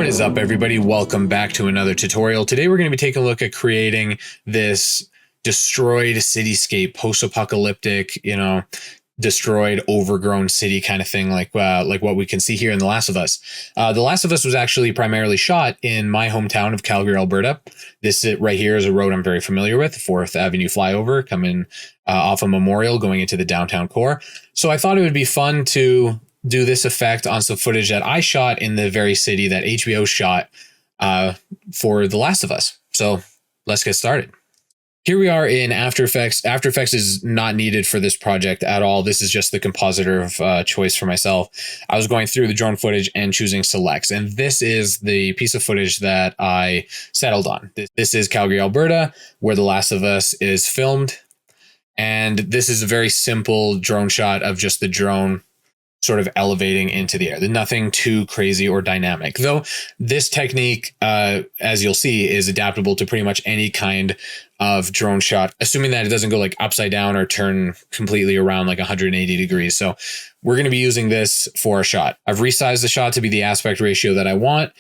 is up, everybody? Welcome back to another tutorial. Today we're going to be taking a look at creating this destroyed cityscape, post-apocalyptic, destroyed, overgrown city kind of thing, like what we can see here in The Last of Us. The Last of Us was actually primarily shot in my hometown of Calgary, Alberta. This right here is a road I'm very familiar with, 4th Avenue flyover coming off of Memorial going into the downtown core. So I thought it would be fun to do this effect on some footage that I shot in the very city that HBO shot for The Last of Us. So let's get started. Here we are in After Effects. After Effects is not needed for this project at all. This is just the compositor of choice for myself. I was going through the drone footage and choosing selects, and this is the piece of footage that I settled on. This is Calgary, Alberta, where The Last of Us is filmed. And this is a very simple drone shot of just the drone sort of elevating into the air. There's nothing too crazy or dynamic, though this technique, as you'll see, is adaptable to pretty much any kind of drone shot, assuming that it doesn't go like upside down or turn completely around like 180 degrees. So we're going to be using this for a shot. I've resized the shot to be the aspect ratio that I want,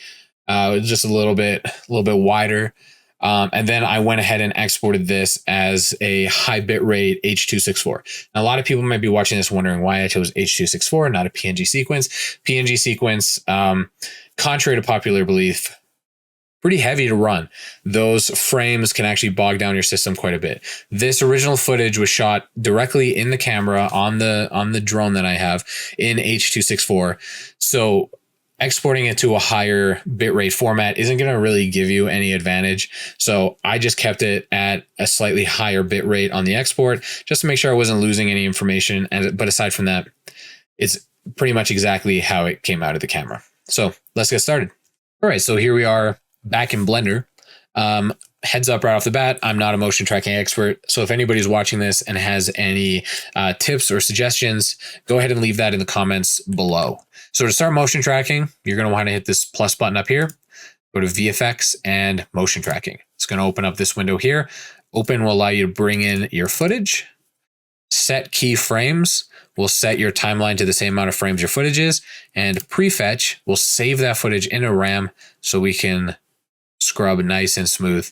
just a little bit wider. And then I went ahead and exported this as a high bitrate H.264. Now, a lot of people might be watching this wondering why I chose H.264, not a PNG sequence. PNG sequence, contrary to popular belief, pretty heavy to run. Those frames can actually bog down your system quite a bit. This original footage was shot directly in the camera on the drone that I have in H.264. So exporting it to a higher bitrate format isn't going to really give you any advantage. So I just kept it at a slightly higher bitrate on the export just to make sure I wasn't losing any information. But aside from that, it's pretty much exactly how it came out of the camera. So let's get started. All right, so here we are back in Blender. Heads up right off the bat, I'm not a motion tracking expert. So if anybody's watching this and has any tips or suggestions, go ahead and leave that in the comments below. So to start motion tracking, you're going to want to hit this plus button up here, go to VFX and motion tracking. It's going to open up this window here. Open will allow you to bring in your footage. Set keyframes will set your timeline to the same amount of frames your footage is. And prefetch will save that footage in a RAM so we can scrub nice and smooth.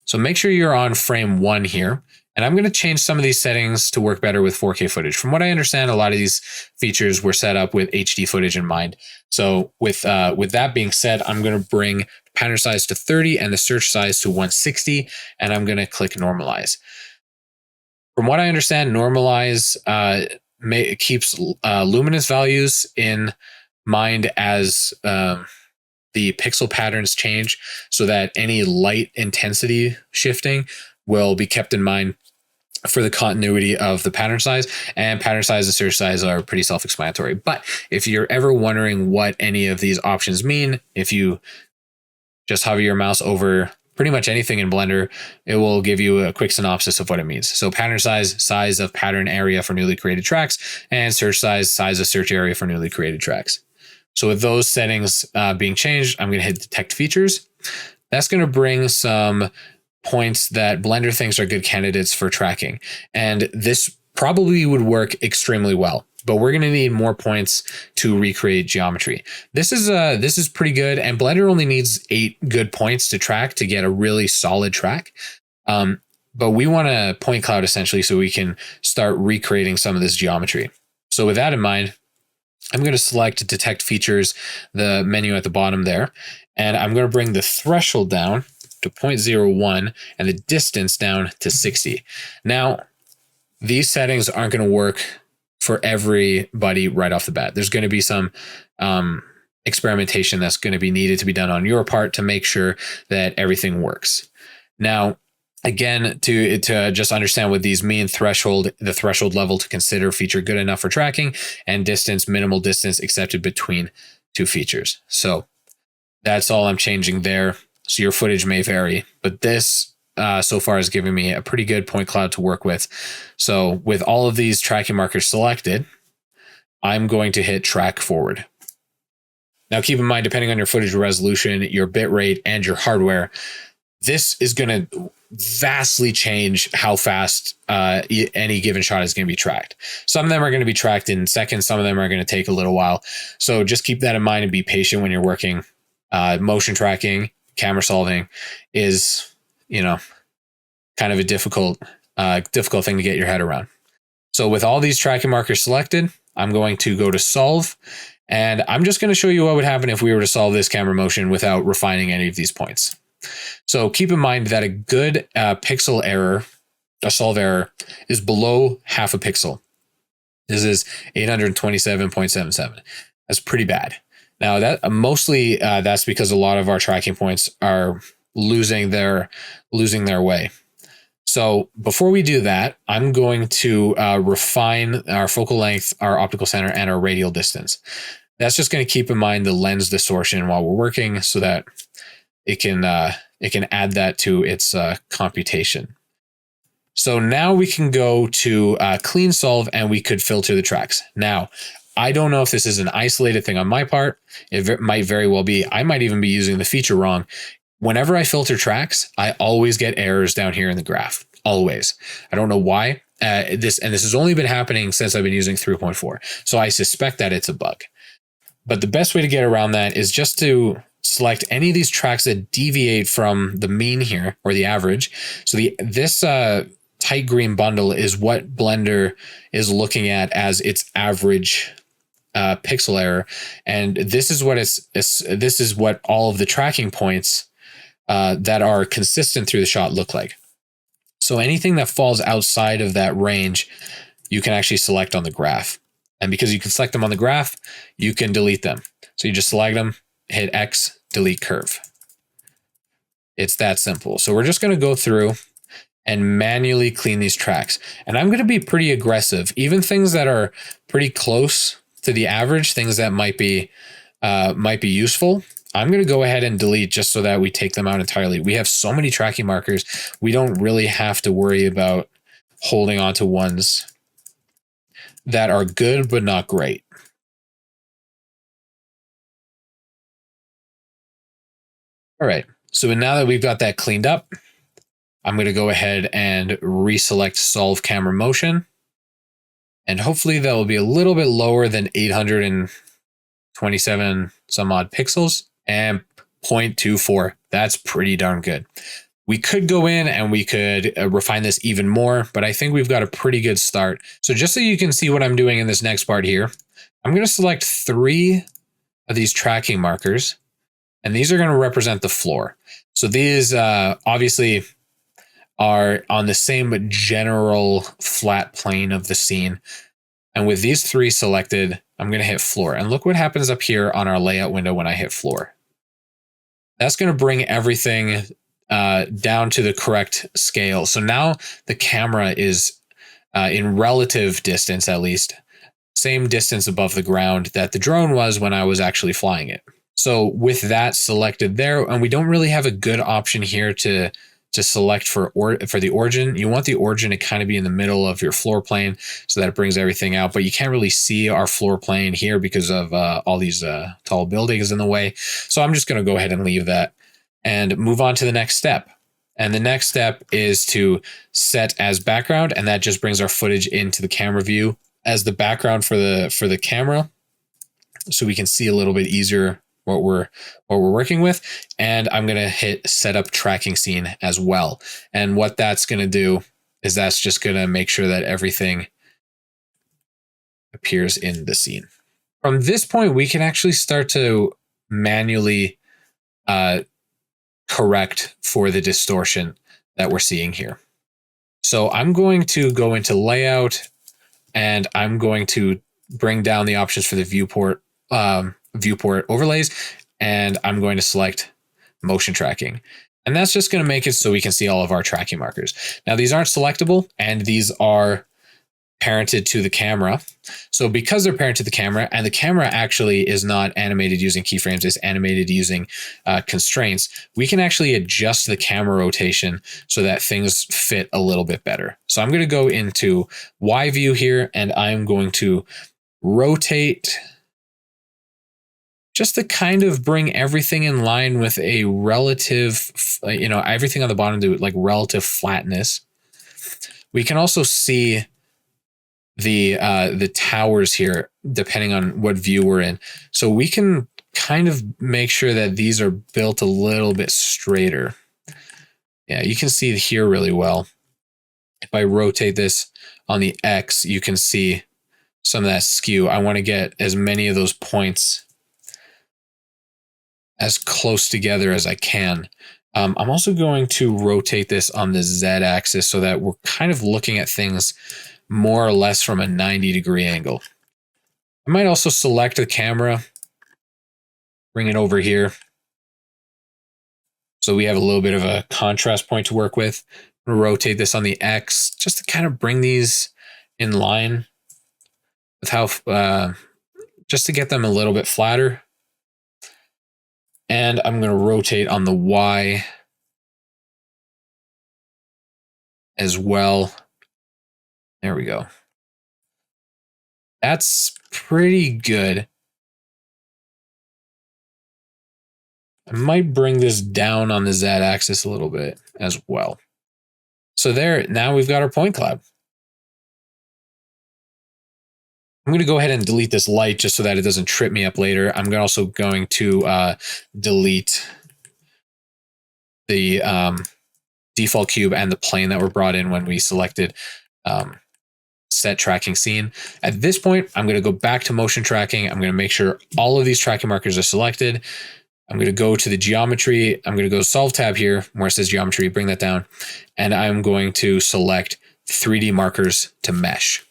So make sure you're on frame 1 here. And I'm going to change some of these settings to work better with 4K footage. From what I understand, a lot of these features were set up with HD footage in mind. So with that being said, I'm going to bring pattern size to 30 and the search size to 160, and I'm going to click normalize. From what I understand, normalize keeps luminance values in mind as the pixel patterns change, so that any light intensity shifting will be kept in mind for the continuity of the pattern size. And pattern size and search size are pretty self-explanatory. But if you're ever wondering what any of these options mean, if you just hover your mouse over pretty much anything in Blender, it will give you a quick synopsis of what it means. So pattern size, size of pattern area for newly created tracks, and search size, size of search area for newly created tracks. So with those settings being changed, I'm going to hit detect features. That's going to bring some points that Blender thinks are good candidates for tracking. And this probably would work extremely well, but we're going to need more points to recreate geometry. This is pretty good, and Blender only needs 8 good points to track to get a really solid track. But we want a point cloud essentially so we can start recreating some of this geometry. So with that in mind, I'm going to select detect features, the menu at the bottom there, and I'm going to bring the threshold down to 0.01 and the distance down to 60. Now, these settings aren't going to work for everybody right off the bat. There's going to be some experimentation that's going to be needed to be done on your part to make sure that everything works. Now, again, to just understand what these mean, threshold, the threshold level to consider feature good enough for tracking, and distance, minimal distance accepted between 2 features. So that's all I'm changing there. So your footage may vary, but this so far is giving me a pretty good point cloud to work with. So with all of these tracking markers selected, I'm going to hit track forward. Now keep in mind, depending on your footage resolution, your bitrate, and your hardware, this is going to vastly change how fast any given shot is going to be tracked. Some of them are going to be tracked in seconds. Some of them are going to take a little while. So just keep that in mind and be patient when you're working. Motion tracking, camera solving is, kind of a difficult thing to get your head around. So with all these tracking markers selected, I'm going to go to solve, and I'm just going to show you what would happen if we were to solve this camera motion without refining any of these points. So keep in mind that a good pixel error, a solve error, is below half a pixel. This is 827.77. That's pretty bad. Now that mostly that's because a lot of our tracking points are losing their way. So before we do that, I'm going to refine our focal length, our optical center, and our radial distance. That's just going to keep in mind the lens distortion while we're working, so that it can add that to its computation. So now we can go to clean solve, and we could filter the tracks. Now, I don't know if this is an isolated thing on my part. It might very well be. I might even be using the feature wrong. Whenever I filter tracks, I always get errors down here in the graph. Always. I don't know why. This has only been happening since I've been using 3.4. So I suspect that it's a bug. But the best way to get around that is just to select any of these tracks that deviate from the mean here, or the average. So this tight green bundle is what Blender is looking at as its average pixel error, and this is what all of the tracking points that are consistent through the shot look like. So anything that falls outside of that range, you can actually select on the graph. And because you can select them on the graph, you can delete them. So you just select them, hit X, delete curve. It's that simple. So we're just going to go through and manually clean these tracks. And I'm going to be pretty aggressive. Even things that are pretty close to the average, things that might be useful, I'm going to go ahead and delete just so that we take them out entirely. We have so many tracking markers, we don't really have to worry about holding on to ones that are good but not great. All right, so now that we've got that cleaned up, I'm going to go ahead and reselect solve camera motion. And hopefully that will be a little bit lower than 827 some odd pixels, and 0.24. That's pretty darn good. We could go in and we could refine this even more, but I think we've got a pretty good start. So just so you can see what I'm doing in this next part here, I'm going to select 3 of these tracking markers, and these are going to represent the floor. So these obviously are on the same general flat plane of the scene. And with these 3 selected, I'm going to hit floor. And look what happens up here on our layout window when I hit floor. That's going to bring everything down to the correct scale. So now the camera is in relative distance, at least, same distance above the ground that the drone was when I was actually flying it. So with that selected there, and we don't really have a good option here to select for the origin. You want the origin to kind of be in the middle of your floor plane so that it brings everything out, but you can't really see our floor plane here because of all these tall buildings in the way. So I'm just going to go ahead and leave that and move on to the next step. And the next step is to set as background, and that just brings our footage into the camera view as the background for the camera, so we can see a little bit easier what we're working with. And I'm going to hit set up tracking scene as well. And what that's going to do is that's just going to make sure that everything appears in the scene. From this point, we can actually start to manually correct for the distortion that we're seeing here. So I'm going to go into layout, and I'm going to bring down the options for the viewport overlays, and I'm going to select motion tracking. And that's just going to make it so we can see all of our tracking markers. Now, these aren't selectable, and these are parented to the camera. So because they're parented to the camera, and the camera actually is not animated using keyframes, it's animated using constraints, we can actually adjust the camera rotation so that things fit a little bit better. So I'm going to go into Y view here, and I'm going to rotate just to kind of bring everything in line with a relative, everything on the bottom to like relative flatness. We can also see the towers here, depending on what view we're in. So we can kind of make sure that these are built a little bit straighter. Yeah, you can see it here really well. If I rotate this on the X, you can see some of that skew. I want to get as many of those points as close together as I can. I'm also going to rotate this on the Z axis so that we're kind of looking at things more or less from a 90-degree angle. I might also select the camera, bring it over here, so we have a little bit of a contrast point to work with. I'm gonna rotate this on the X just to kind of bring these in line with how, just to get them a little bit flatter. And I'm going to rotate on the Y as well. There we go. That's pretty good. I might bring this down on the Z axis a little bit as well. So there, now we've got our point cloud. I'm going to go ahead and delete this light just so that it doesn't trip me up later. I'm also going to delete the default cube and the plane that were brought in when we selected set tracking scene. At this point, I'm going to go back to motion tracking. I'm going to make sure all of these tracking markers are selected. I'm going to go to the geometry. I'm going to go solve tab here where it says geometry, bring that down. And I'm going to select 3D markers to mesh.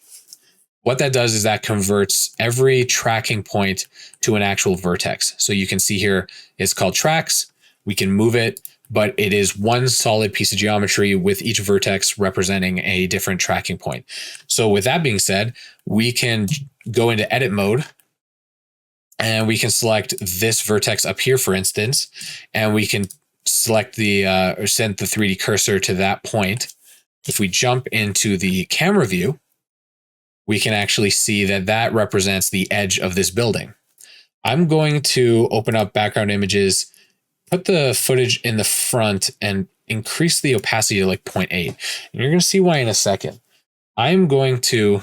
What that does is that converts every tracking point to an actual vertex. So you can see here, it's called tracks. We can move it, but it is one solid piece of geometry with each vertex representing a different tracking point. So with that being said, we can go into edit mode and we can select this vertex up here, for instance, and we can select or send the 3D cursor to that point. If we jump into the camera view, we can actually see that that represents the edge of this building. I'm going to open up background images, put the footage in the front and increase the opacity to like 0.8. And you're going to see why in a second. I'm going to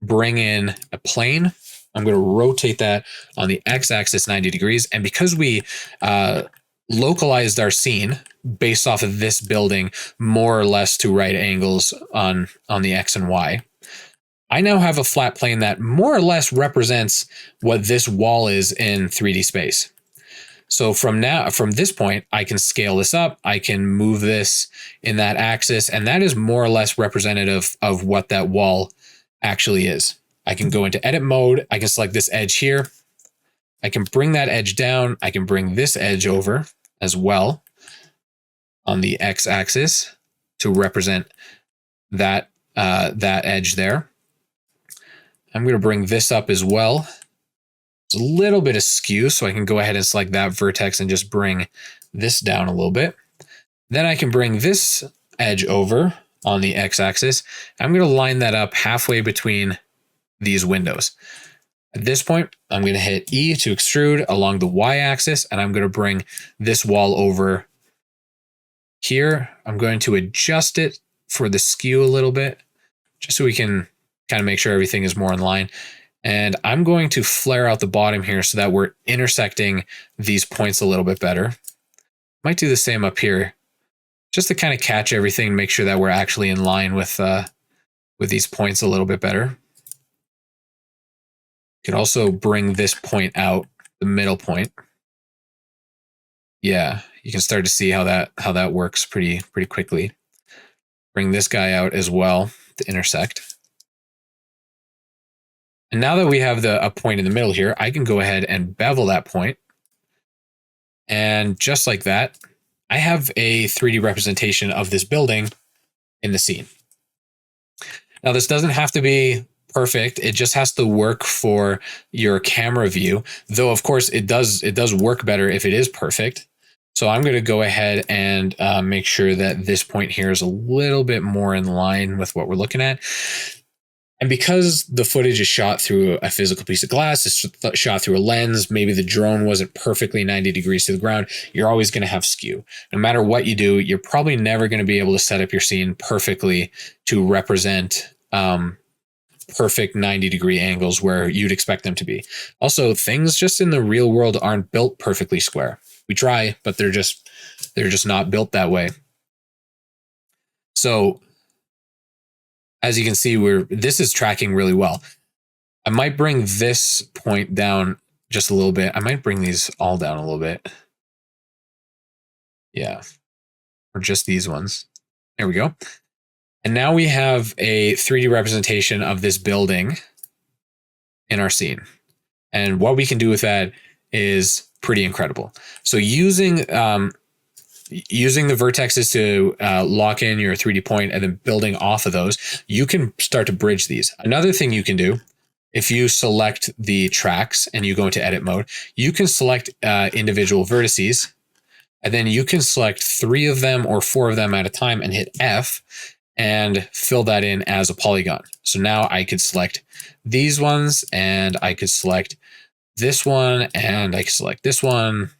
bring in a plane. I'm going to rotate that on the X-axis 90 degrees. And because we localized our scene based off of this building more or less to right angles on the X and Y, I now have a flat plane that more or less represents what this wall is in 3D space. So from this point, I can scale this up. I can move this in that axis, and that is more or less representative of what that wall actually is. I can go into edit mode. I can select this edge here. I can bring that edge down. I can bring this edge over as well on the X axis to represent that edge there. I'm going to bring this up as well. There's a little bit of skew, so I can go ahead and select that vertex and just bring this down a little bit. Then I can bring this edge over on the X-axis. I'm going to line that up halfway between these windows. At this point, I'm going to hit E to extrude along the Y-axis, and I'm going to bring this wall over here. I'm going to adjust it for the skew a little bit, just so we can kind of make sure everything is more in line. And I'm going to flare out the bottom here so that we're intersecting these points a little bit better. Might do the same up here, just to kind of catch everything and make sure that we're actually in line with these points a little bit better. You can also bring this point out, the middle point. Yeah, you can start to see how that works pretty quickly. Bring this guy out as well to intersect. And now that we have a point in the middle here, I can go ahead and bevel that point. And just like that, I have a 3D representation of this building in the scene. Now, this doesn't have to be perfect. It just has to work for your camera view, though, of course, it does work better if it is perfect. So I'm going to go ahead and make sure that this point here is a little bit more in line with what we're looking at. And because the footage is shot through a physical piece of glass, it's shot through a lens, maybe the drone wasn't perfectly 90 degrees to the ground, you're always going to have skew. No matter what you do, you're probably never going to be able to set up your scene perfectly to represent perfect 90-degree angles where you'd expect them to be. Also, things just in the real world aren't built perfectly square. We try, but they're just not built that way. So as you can see, this is tracking really well. I might bring this point down just a little bit. I might bring these all down a little bit. Yeah. Or just these ones. There we go. And now we have a 3D representation of this building in our scene. And what we can do with that is pretty incredible. So using the vertexes to lock in your 3D point and then building off of those, you can start to bridge these. Another thing you can do, if you select the tracks and you go into edit mode, you can select individual vertices, and then you can select 3 of them or 4 of them at a time and hit F and fill that in as a polygon. So now I could select these ones, and I could select this one, and I could select this one.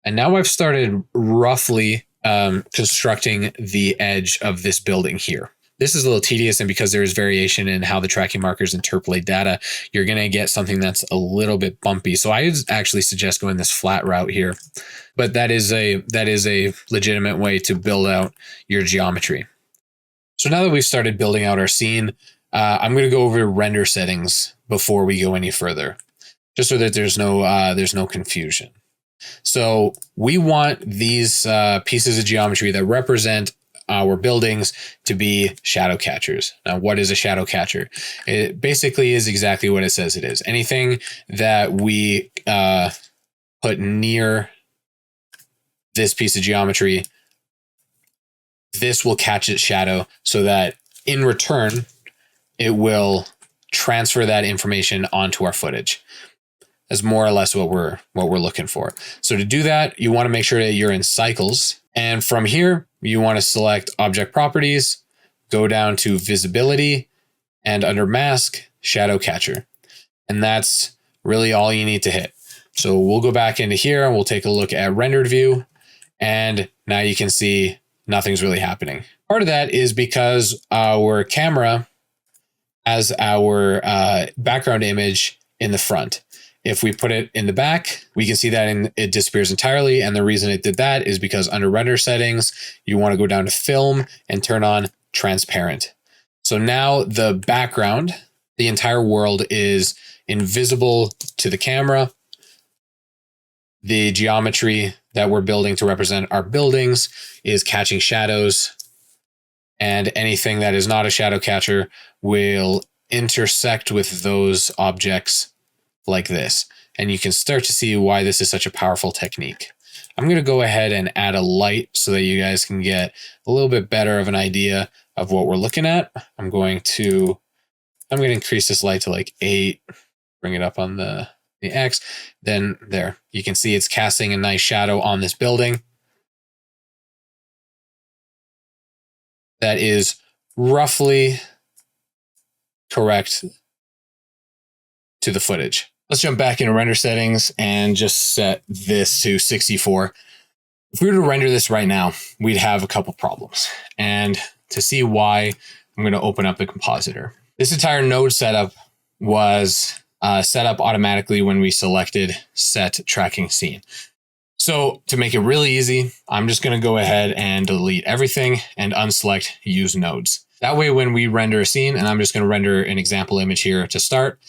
And now I've started roughly constructing the edge of this building here. This is a little tedious, and because there is variation in how the tracking markers interpolate data, you're going to get something that's a little bit bumpy. So I would actually suggest going this flat route here, but that is a legitimate way to build out your geometry. So now that we've started building out our scene, I'm going to go over render settings before we go any further, just so that there's no confusion. So we want these pieces of geometry that represent our buildings to be shadow catchers. Now, what is a shadow catcher? It basically is exactly what it says it is. Anything that we put near this piece of geometry, this will catch its shadow, so that in return, it will transfer that information onto our footage. That's more or less what we're looking for. So to do that, you want to make sure that you're in cycles. And from here, you want to select object properties, go down to visibility, and under mask, shadow catcher. And that's really all you need to hit. So we'll go back into here and we'll take a look at rendered view. And now you can see nothing's really happening. Part of that is because our camera has our background image in the front. If we put it in the back, we can see that it disappears entirely. And the reason it did that is because under render settings, you want to go down to film and turn on transparent. So now the background, the entire world, is invisible to the camera. The geometry that we're building to represent our buildings is catching shadows, and anything that is not a shadow catcher will intersect with those objects like this. And you can start to see why this is such a powerful technique. I'm going to go ahead and add a light so that you guys can get a little bit better of an idea of what we're looking at. I'm going to increase this light to like 8, bring it up on the X. Then there, you can see it's casting a nice shadow on this building. That is roughly correct to the footage. Let's jump back into render settings and just set this to 64. If we were to render this right now, we'd have a couple problems. And to see why, I'm going to open up the compositor. This entire node setup was set up automatically when we selected set tracking scene. So to make it really easy, I'm just going to go ahead and delete everything and unselect use nodes. That way, when we render a scene, and I'm just going to render an example image here to start,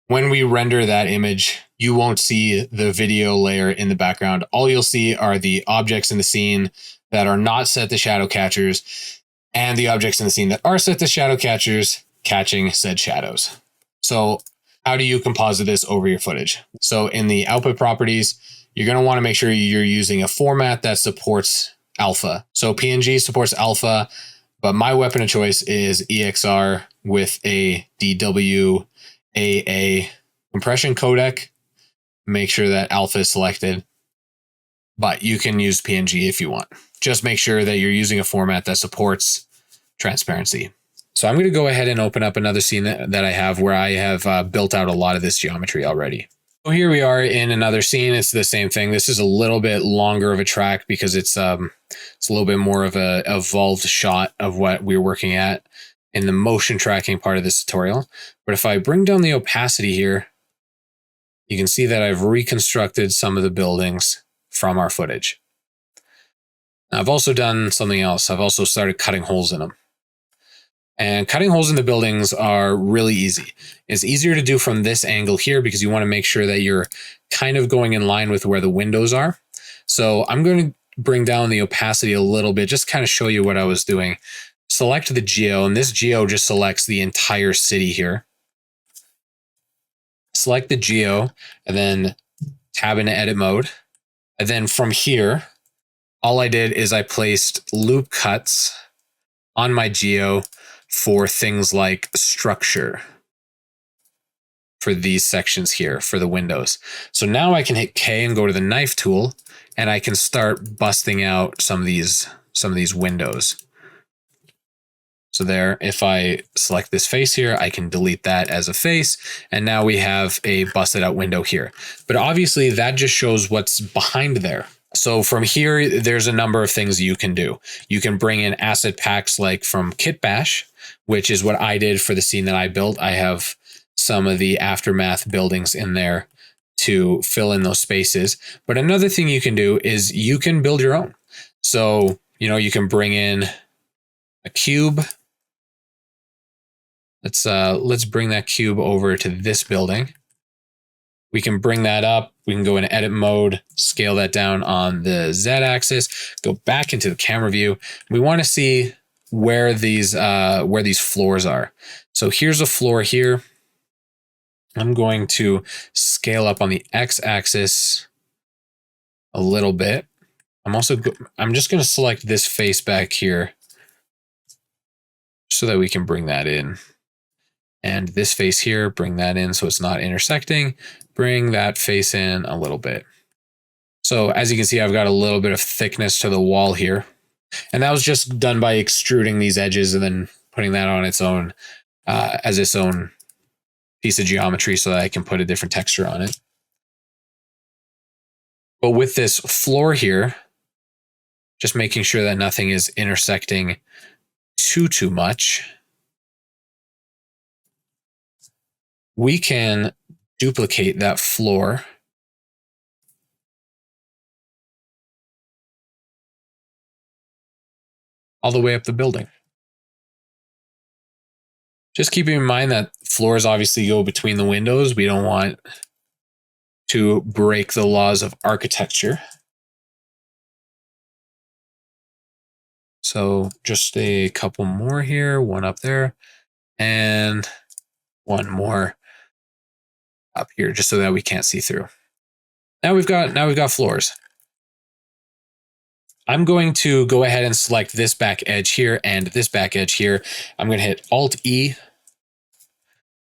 when we render that image, you won't see the video layer in the background. All you'll see are the objects in the scene that are not set to shadow catchers, and the objects in the scene that are set to shadow catchers catching said shadows. So how do you composite this over your footage? So in the output properties, you're going to want to make sure you're using a format that supports alpha. So PNG supports alpha, but my weapon of choice is EXR with a DWAA compression codec. Make sure that alpha is selected, but you can use PNG if you want. Just make sure that you're using a format that supports transparency. So I'm going to go ahead and open up another scene that I have where I have built out a lot of this geometry already. So here we are in another scene. It's the same thing. This is a little bit longer of a track because it's a little bit more of a evolved shot of what we're working at in the motion tracking part of this tutorial. But if I bring down the opacity here, you can see that I've reconstructed some of the buildings from our footage. Now, I've also done something else. I've also started cutting holes in them. And cutting holes in the buildings are really easy. It's easier to do from this angle here because you want to make sure that you're kind of going in line with where the windows are. So I'm going to bring down the opacity a little bit, just kind of show you what I was doing. Select the geo, and this geo just selects the entire city here. Select the geo, and then tab into edit mode. And then from here, all I did is I placed loop cuts on my geo for things like structure for these sections here for the windows. So now I can hit K and go to the knife tool, and I can start busting out some of these windows. So there, if I select this face here, I can delete that as a face. And now we have a busted out window here. But obviously that just shows what's behind there. So from here, there's a number of things you can do. You can bring in asset packs like from Kitbash, which is what I did for the scene that I built. I have some of the aftermath buildings in there to fill in those spaces. But another thing you can do is you can build your own. So, you can bring in a cube. Let's bring that cube over to this building. We can bring that up. We can go into edit mode, scale that down on the Z axis, go back into the camera view. We want to see where these floors are. So here's a floor here. I'm going to scale up on the X axis a little bit. I'm just going to select this face back here so that we can bring that in. And this face here, bring that in so it's not intersecting. Bring that face in a little bit. So as you can see, I've got a little bit of thickness to the wall here. And that was just done by extruding these edges and then putting that on its own as its own piece of geometry so that I can put a different texture on it. But with this floor here, just making sure that nothing is intersecting too much, we can duplicate that floor all the way up the building. Just keeping in mind that floors obviously go between the windows. We don't want to break the laws of architecture. So just a couple more here, one up there, and one more up here, just so that we can't see through. Now we've got floors. I'm going to go ahead and select this back edge here and this back edge here. I'm going to hit Alt-E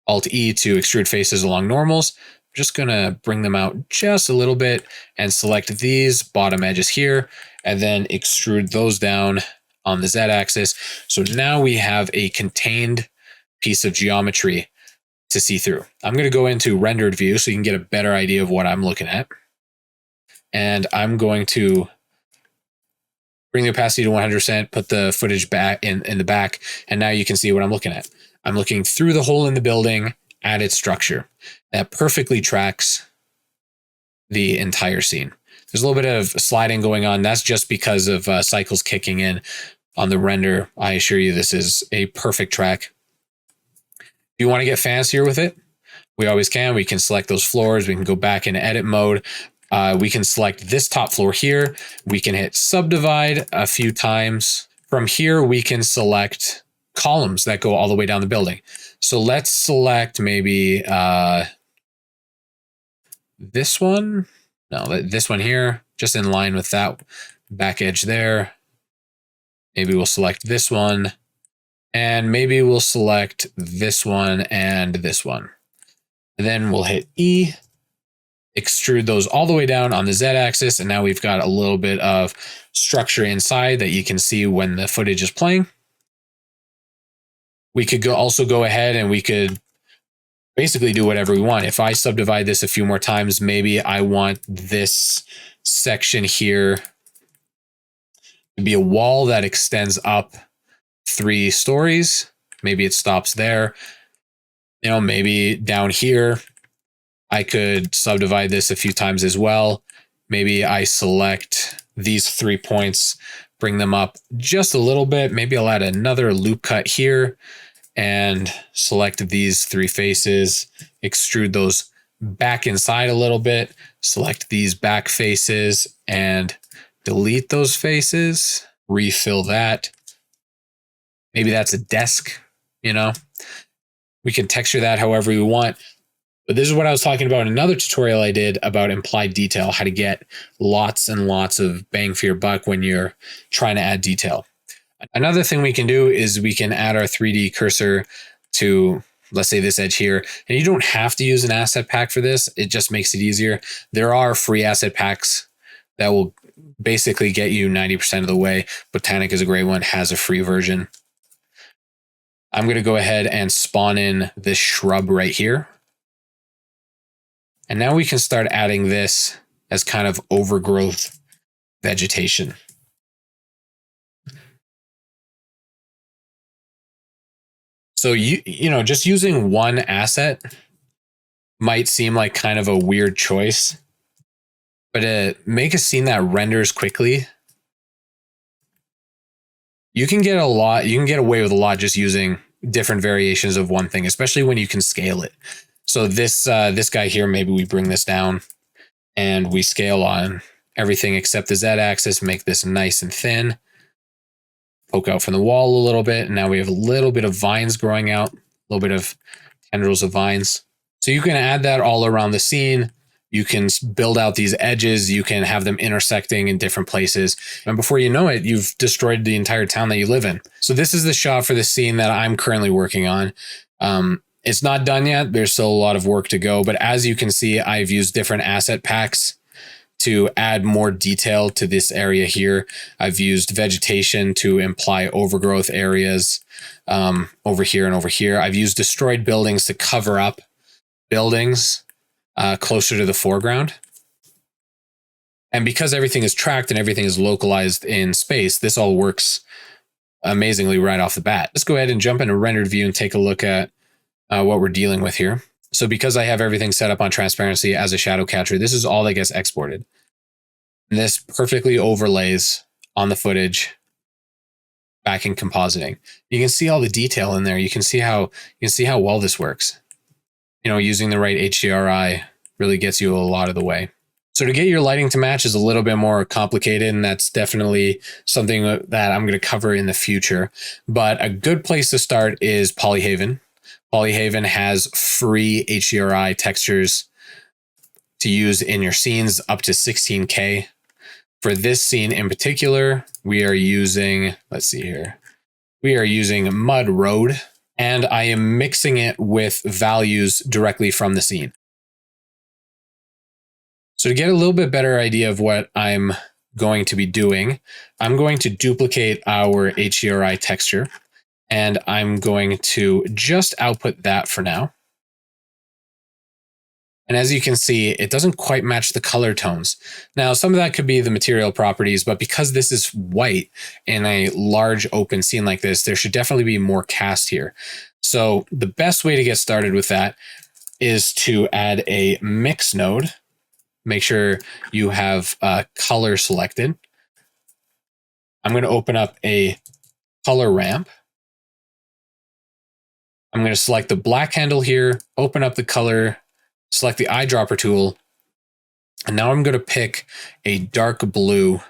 to extrude faces along normals. I'm just going to bring them out just a little bit and select these bottom edges here and then extrude those down on the Z axis. So now we have a contained piece of geometry to see through. I'm going to go into rendered view so you can get a better idea of what I'm looking at. And I'm going to bring the opacity to 100%, put the footage back in the back, and now you can see what I'm looking at. I'm looking through the hole in the building at its structure. That perfectly tracks the entire scene. There's a little bit of sliding going on. That's just because of cycles kicking in on the render. I assure you this is a perfect track. If you want to get fancier with it, we always can. We can select those floors. We can go back into edit mode. We can select this top floor here. We can hit subdivide a few times. From here, we can select columns that go all the way down the building. So let's select maybe this one. No, this one here, just in line with that back edge there. Maybe we'll select this one, and maybe we'll select this one and this one. And then we'll hit E, extrude those all the way down on the Z axis. And now we've got a little bit of structure inside that you can see when the footage is playing. We could also go ahead and we could basically do whatever we want. If I subdivide this a few more times, maybe I want this section here to be a wall that extends up 3 stories. Maybe it stops there. You know, maybe down here, I could subdivide this a few times as well. Maybe I select these 3 points, bring them up just a little bit. Maybe I'll add another loop cut here and select these 3 faces, extrude those back inside a little bit, select these back faces and delete those faces, refill that. Maybe that's a desk, you know, we can texture that however we want. But this is what I was talking about in another tutorial I did about implied detail, how to get lots and lots of bang for your buck when you're trying to add detail. Another thing we can do is we can add our 3D cursor to, let's say, this edge here. And you don't have to use an asset pack for this. It just makes it easier. There are free asset packs that will basically get you 90% of the way. Botanic is a great one, has a free version. I'm going to go ahead and spawn in this shrub right here. And now we can start adding this as kind of overgrowth vegetation. So you know, just using one asset might seem like kind of a weird choice, but to make a scene that renders quickly, you can get away with a lot just using different variations of one thing, especially when you can scale it. So this guy here, maybe we bring this down and we scale on everything except the Z-axis, make this nice and thin, poke out from the wall a little bit. And now we have a little bit of vines growing out, a little bit of tendrils of vines. So you can add that all around the scene. You can build out these edges. You can have them intersecting in different places. And before you know it, you've destroyed the entire town that you live in. So this is the shot for the scene that I'm currently working on. It's not done yet. There's still a lot of work to go. But as you can see, I've used different asset packs to add more detail to this area here. I've used vegetation to imply overgrowth areas over here and over here. I've used destroyed buildings to cover up buildings closer to the foreground. And because everything is tracked and everything is localized in space, this all works amazingly right off the bat. Let's go ahead and jump into rendered view and take a look at what we're dealing with here. So because I have everything set up on transparency as a shadow catcher, this is all that gets exported. And this perfectly overlays on the footage back in compositing. You can see all the detail in there. You can see how well this works. You know, using the right HDRI really gets you a lot of the way. So to get your lighting to match is a little bit more complicated, and that's definitely something that I'm going to cover in the future. But a good place to start is Polyhaven. Polyhaven has free HDRI textures to use in your scenes up to 16K. For this scene in particular, we are using, let's see here, we are using Mud Road, and I am mixing it with values directly from the scene. So to get a little bit better idea of what I'm going to be doing, I'm going to duplicate our HDRI texture, and I'm going to just output that for now. And as you can see, it doesn't quite match the color tones. Now, some of that could be the material properties, but because this is white in a large open scene like this, there should definitely be more cast here. So the best way to get started with that is to add a mix node. Make sure you have color selected. I'm going to open up a color ramp. I'm going to select the black handle here, open up the color, select the eyedropper tool, and now I'm going to pick a dark blue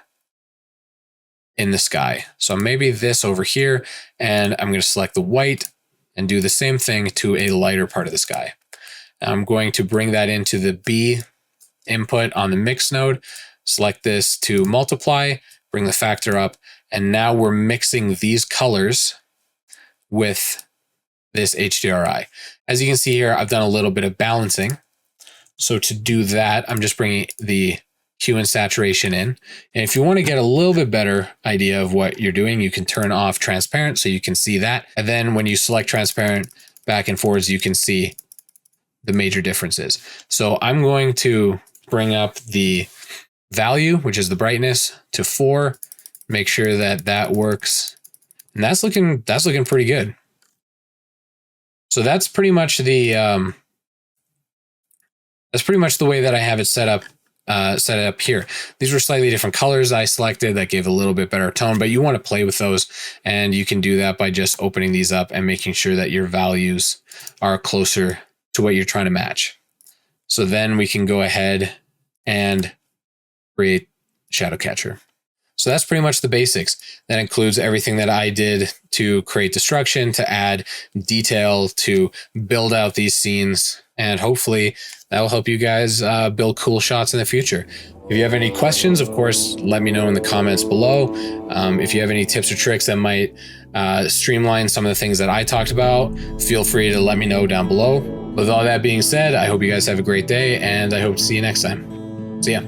in the sky. So maybe this over here, and I'm going to select the white and do the same thing to a lighter part of the sky. I'm going to bring that into the B input on the mix node, select this to multiply, bring the factor up, and now we're mixing these colors with this HDRI. As you can see here, I've done a little bit of balancing. So to do that, I'm just bringing the hue and saturation in. And if you want to get a little bit better idea of what you're doing, you can turn off transparent so you can see that. And then when you select transparent back and forwards, you can see the major differences. So I'm going to bring up the value, which is the brightness, to 4, make sure that that works. And that's looking pretty good. So that's pretty much the way that I have it set up here. These were slightly different colors I selected that gave a little bit better tone, but you want to play with those, and you can do that by just opening these up and making sure that your values are closer to what you're trying to match. So then we can go ahead and create shadow catcher. So that's pretty much the basics. That includes everything that I did to create destruction, to add detail, to build out these scenes, and hopefully that will help you guys build cool shots in the future. If you have any questions, of course, let me know in the comments below. If you have any tips or tricks that might streamline some of the things that I talked about, feel free to let me know down below. With all that being said, I hope you guys have a great day, and I hope to see you next time. See ya.